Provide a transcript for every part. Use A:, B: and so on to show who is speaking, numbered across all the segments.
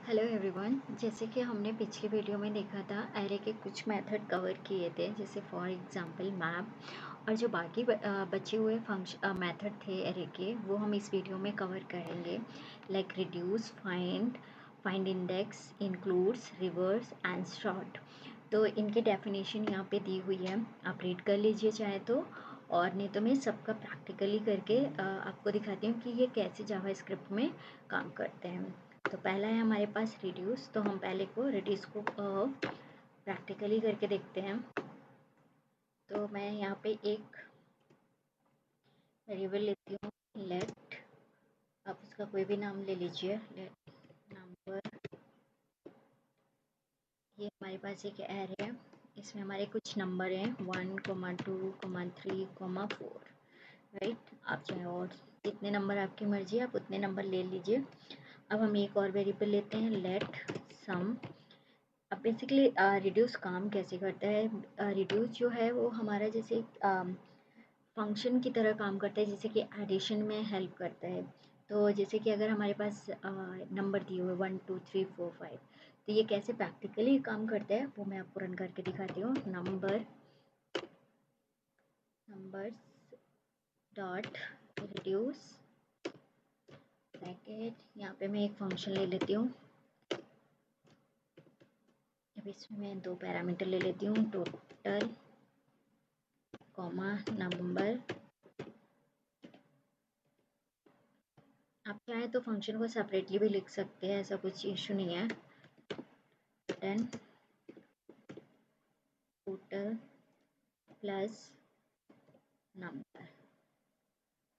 A: Hello everyone. जैसे कि हमने पिछली वीडियो में देखा था, एरे के कुछ मेथड कवर किए थे, जैसे फॉर एग्जांपल मैप, और जो बाकी बचे हुए फंक्शन मेथड थे एरे के, वो हम इस वीडियो में कवर करेंगे। Like reduce, find index, includes, reverse and sort. तो इनकी डेफिनेशन यहाँ पे दी हुई है, आप रीड कर लीजिए चाहे तो, और नहीं तो मैं सबका प्रैक्टिकली करके आपको दिखाती हूँ कि ये कैसे जावास्क्रिप्ट में काम करते हैं। तो पहला है हमारे पास रिड्यूस, तो हम पहले को रिड्यूस को प्रैक्टिकली करके देखते हैं। तो मैं यहाँ पे एक वेरिएबल लेती हूँ, लेट, आप उसका कोई भी नाम ले लीजिए, लेट नंबर। ये हमारे पास एक एरे है, इसमें हमारे कुछ नंबर हैं 1, 2, 3, 4, राइट। आप चाहे और जितने नंबर आपकी मर्जी, आप उतने नंबर ले लीजिए। अब हम एक और वेरिएबल लेते हैं, लेट सम। अब बेसिकली रिड्यूस काम कैसे करता है, रिड्यूस जो है वो हमारा जैसे फंक्शन की तरह काम करता है, जैसे कि एडिशन में हेल्प करता है। तो जैसे कि अगर हमारे पास नंबर दिए हुए 1, 2, 3, 4, 5, तो ये कैसे प्रैक्टिकली काम करता है वो मैं आपको रन करके दिखाती हूँ। नंबर्स डॉट रिड्यूस ब्रैकेट, यहाँ पे मैं एक फंक्शन ले लेती हूँ। अब इसमें मैं दो पैरामीटर ले लेती हूँ, टोटल कॉमा नंबर। आप चाहें तो फंक्शन को सेपरेटली भी लिख सकते हैं, ऐसा कुछ इशू नहीं है। 10 टोटल प्लस नंबर।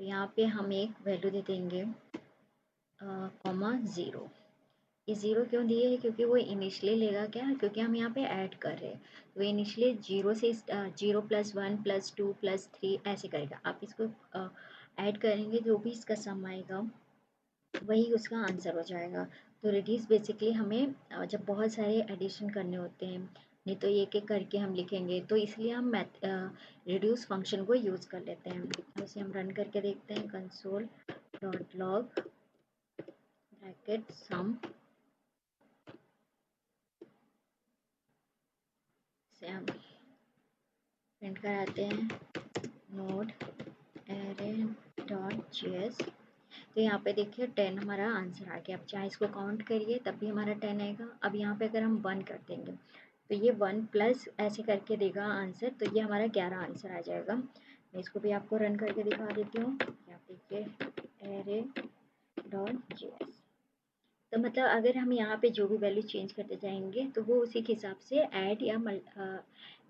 A: तो यहाँ पे हम एक वैल्यू दे देंगे कॉमा 0। ये 0 क्यों दिए है, क्योंकि वो इनिशियली लेगा क्या, क्योंकि हम यहाँ पे ऐड कर रहे हैं, तो इनिशियली 0 से 0 + 1 + 2 + 3 ऐसे करेगा। आप इसको ऐड करेंगे, जो भी इसका सम आएगा वही उसका आंसर हो जाएगा। तो रिड्यूस बेसिकली हमें जब बहुत सारे एडिशन करने होते हैं, नहीं तो एक एक करके हम लिखेंगे, तो इसलिए हम रिड्यूस फंक्शन को यूज़ कर लेते हैं। अब इसे हम रन करके देखते हैं, console.log ब्रैकेट सम से हम प्रिंट कराते हैं नोड array.js। तो यहाँ पे देखिए 10 हमारा आंसर आ गया। अब चाहे इसको काउंट करिए तब भी हमारा 10 आएगा। अब यहाँ पे अगर हम 1 कर देंगे तो ये 1 प्लस ऐसे करके देगा आंसर, तो ये हमारा 11 आंसर आ जाएगा। मैं इसको भी आपको रन करके दिखा देती हूँ। यहाँ देखिए array.js, तो मतलब अगर हम यहाँ पे जो भी वैल्यू चेंज करते जाएंगे तो वो उसी के हिसाब से ऐड या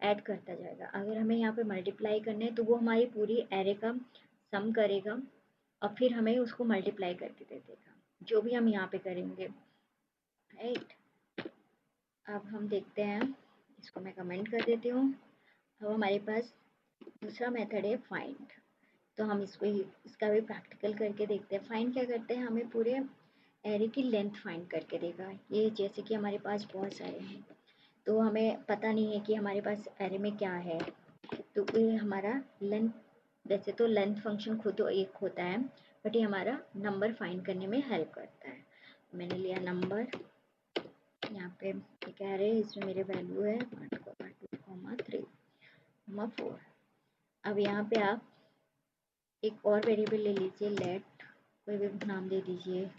A: ऐड करता जाएगा। अगर हमें यहाँ पे मल्टीप्लाई करना है तो वो हमारी पूरी एरे का सम करेगा और फिर हमें उसको मल्टीप्लाई करके दे देगा, जो भी हम यहाँ पे करेंगे, राइट। अब हम देखते हैं, इसको मैं कमेंट कर देती हूँ। अब हमारे पास दूसरा मेथड है फाइंड, तो हम इसका भी प्रैक्टिकल करके देखते हैं। फाइंड क्या करते हैं, हमें पूरे एरे की लेंथ फाइंड करके देगा। ये जैसे कि हमारे पास बहुत सारे हैं, तो हमें पता नहीं है कि हमारे पास एरे में क्या है, तो ये हमारा लेंथ, वैसे तो लेंथ फंक्शन खुद तो एक होता है, बट ये हमारा नंबर फाइंड करने में हेल्प करता है। मैंने लिया नंबर, यहाँ पे एक एरे, इसमें मेरे वैल्यू है 1, 2, 3, 4। अब यहाँ पे आप एक और वेरिएबल ले लीजिए, लेट, कोई भी नाम दे दीजिए,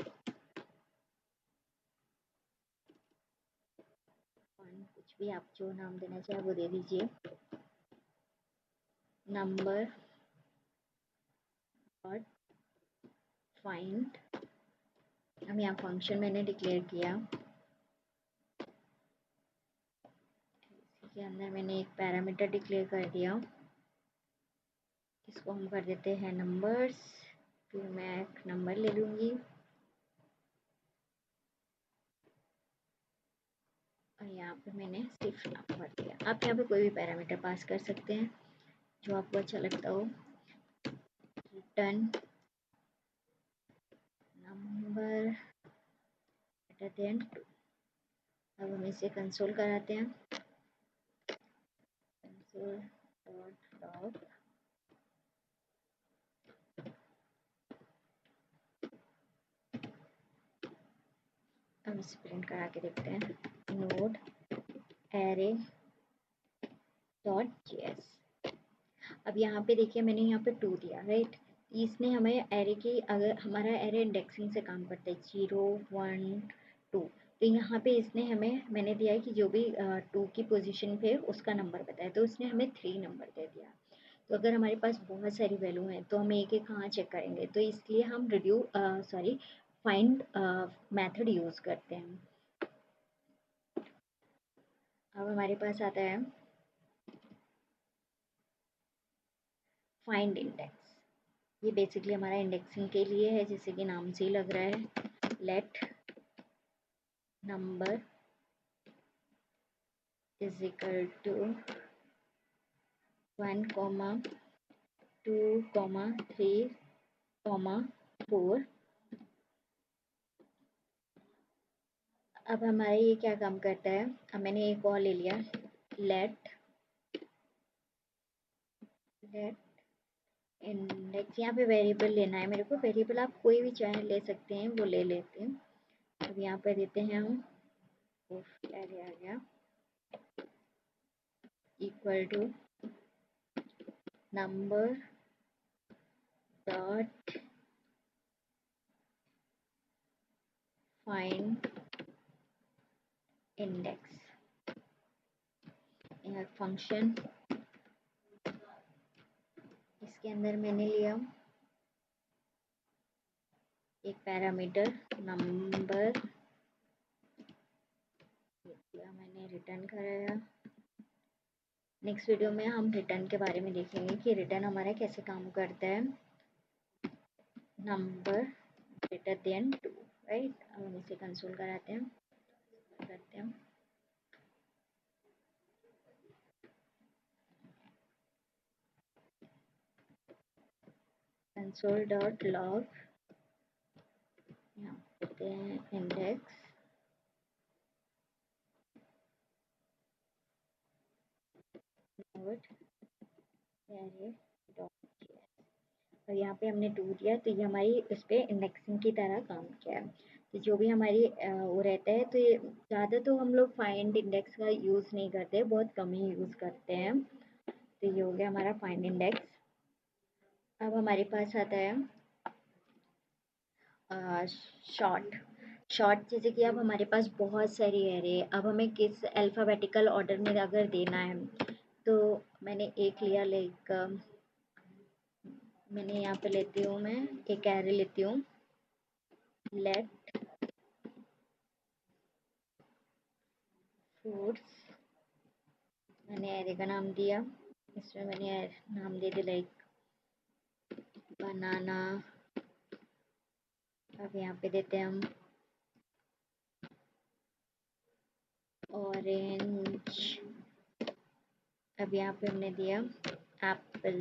A: कुछ भी आप जो नाम देना चाहे वो दे दीजिए। नंबर और फाइंड, हम यहाँ फंक्शन मैंने डिक्लेयर किया, इसके अंदर मैंने एक पैरामीटर डिक्लेयर कर दिया, इसको हम कर देते हैं नंबर्स। फिर मैं एक नंबर ले लूँगी और यहाँ पे मैंने सिर्फ नाम भर दिया। आप यहाँ पे कोई भी पैरामीटर पास कर सकते हैं जो आपको अच्छा लगता हो। Return number greater than 2। अब हम इसे कंसोल कराते हैं, console.log। अब हम इसे प्रिंट करा के देखते हैं। Node array dot JS. अब यहाँ पे देखिए मैंने यहाँ पे 2 दिया, राइट। इसने हमें एरे की, अगर हमारा एरे इंडेक्सिंग से काम करता है 0 1 2, तो यहाँ पे इसने हमें, मैंने दिया है कि जो भी 2 की पोजीशन पे उसका नंबर बताया, तो उसने हमें 3 नंबर दे दिया। तो अगर हमारे पास बहुत सारी वैल्यू हैं तो हम एक एक कहाँ चेक करेंगे, तो इसलिए हम फाइंड मेथड यूज़ करते हैं। अब हमारे पास आता है फाइंड इंडेक्स। ये बेसिकली हमारा इंडेक्सिंग के लिए है, जैसे कि नाम से ही लग रहा है। Let number is equal to 1, 2, 3, 4। अब हमारा ये क्या काम करता है, अब मैंने एक और ले लिया, लेट इंडेक्स। यहाँ पे वेरिएबल लेना है मेरे को, वेरिएबल आप कोई भी चाहे ले सकते हैं, वो ले लेते हैं। अब यहाँ पे देते हैं हम, एरे आ गया, equal to number dot find index. यह फंक्शन, इसके अंदर मैंने लिया एक पैरामीटर नंबर, दिया मैंने, रिटर्न कराया। नेक्स्ट वीडियो में हम रिटर्न के बारे में देखेंगे कि रिटर्न हमारा कैसे काम करता है। Number greater than 2, right. अब हम इसे कंसोल कराते हैं, करते हैं। कंसोल डॉट लॉग, यहाँ देते हैं index node array dot JS. और यहाँ पे हमने 2 दिया, तो ये हमारी इस पर इंडेक्सिंग की तरह काम किया है। तो जो भी हमारी वो रहता है, तो ये ज़्यादा तो हम लोग फाइंड इंडेक्स का यूज़ नहीं करते, बहुत कम ही यूज़ करते हैं। तो ये हो गया हमारा फाइंड इंडेक्स। अब हमारे पास आता है शॉर्ट। शॉर्ट जैसे कि अब हमारे पास बहुत सारी एरे, अब हमें किस अल्फ़ाबेटिकल ऑर्डर में अगर देना है, तो मैंने एक लिया, लाइक मैंने यहाँ पे लेती हूँ, मैं एक एरे लेती हूँ, लेट फ्रूट्स, मैंने एरे का नाम दिया, इसमें मैंने नाम दे दिया लाइक बनाना। अब यहाँ पे देते हैं हम ऑरेंज। अब यहाँ पे हमने दिया एप्पल।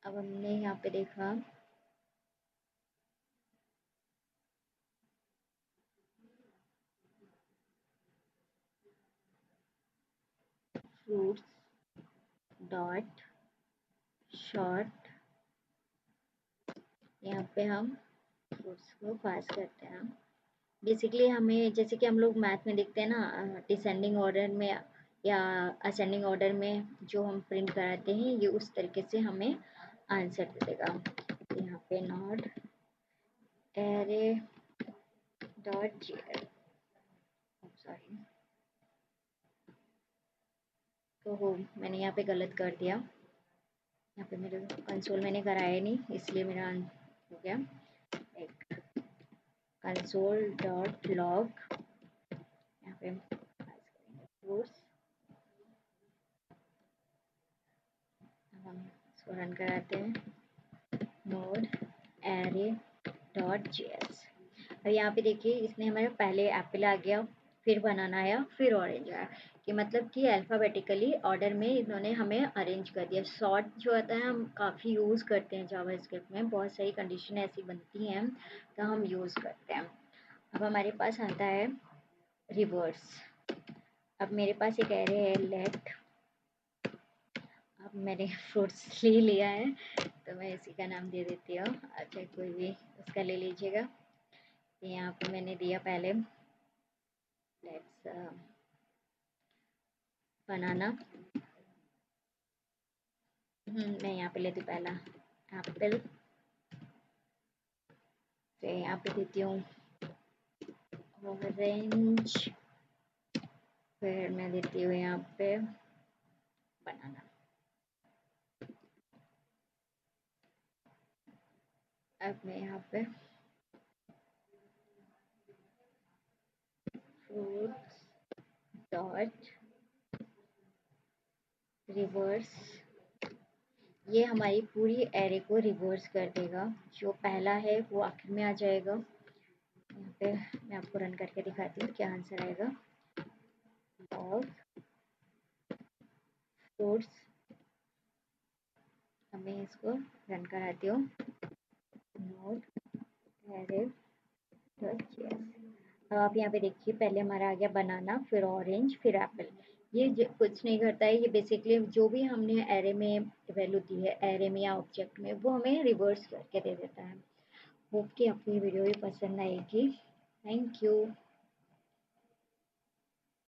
A: अब हमने यहाँ पे देखा फ्रूट्स डॉट शॉर्ट, यहाँ पे हम फ्रूट्स को पास करते हैं। बेसिकली हमें, जैसे कि हम लोग मैथ में देखते हैं ना, डिसेंडिंग ऑर्डर में या असेंडिंग ऑर्डर में जो हम प्रिंट कराते हैं, ये उस तरीके से हमें आंसर दे देगा। यहाँ पे not array dot JS, sorry, तो हो मैंने यहाँ पे गलत कर दिया। यहाँ पे मेरे कंसोल मैंने कराया नहीं, इसलिए मेरा हो गया एक कंसोल डॉट लॉग। यहाँ पे फ्रूट्स, हम इसको रन कराते हैं, नोड एरे डॉट जेएस। और यहाँ पे देखिए इसने हमारा पहले एप्पल आ गया, फिर बनाना आया, फिर ऑरेंज आया, कि मतलब कि अल्फ़ाबेटिकली ऑर्डर में इन्होंने हमें अरेंज कर दिया। सॉर्ट जो आता है हम काफ़ी यूज़ करते हैं जावास्क्रिप्ट में, बहुत सारी कंडीशन ऐसी बनती हैं तो हम यूज़ करते हैं। अब हमारे पास आता है रिवर्स। अब मेरे पास एक एरे है लेट, अब मैंने फ्रूट्स ले लिया है तो मैं इसी का नाम दे देती हूँ। अच्छा, कोई भी उसका ले लीजिएगा। यहाँ पे मैंने दिया पहले, लेट्स बनाना। मैं यहाँ पे लेती हूँ पहला एप्पल, फिर यहाँ पे देती हूँ ऑरेंज, फिर मैं देती हूँ यहाँ पे बनाना। अब मैं यहाँ पे फ्रूट्स डॉट रिवर्स, ये हमारी पूरी एरे को रिवर्स कर देगा। जो पहला है वो आखिर में आ जाएगा। यहाँ पे मैं आपको रन करके दिखाती हूँ क्या आंसर आएगा। और फ्रूट्स, अब मैं इसको रन कराती हूँ। Note array dot JS. अब आप यहाँ पे देखिए, पहले हमारा आ गया बनाना, फिर ऑरेंज, फिर एप्पल। ये कुछ नहीं करता है, ये बेसिकली जो भी हमने एरे में वैल्यू दी है, एरे में या ऑब्जेक्ट में, वो हमें रिवर्स करके दे देता है। होप कि आपको ये वीडियो भी पसंद आएगी। Thank you.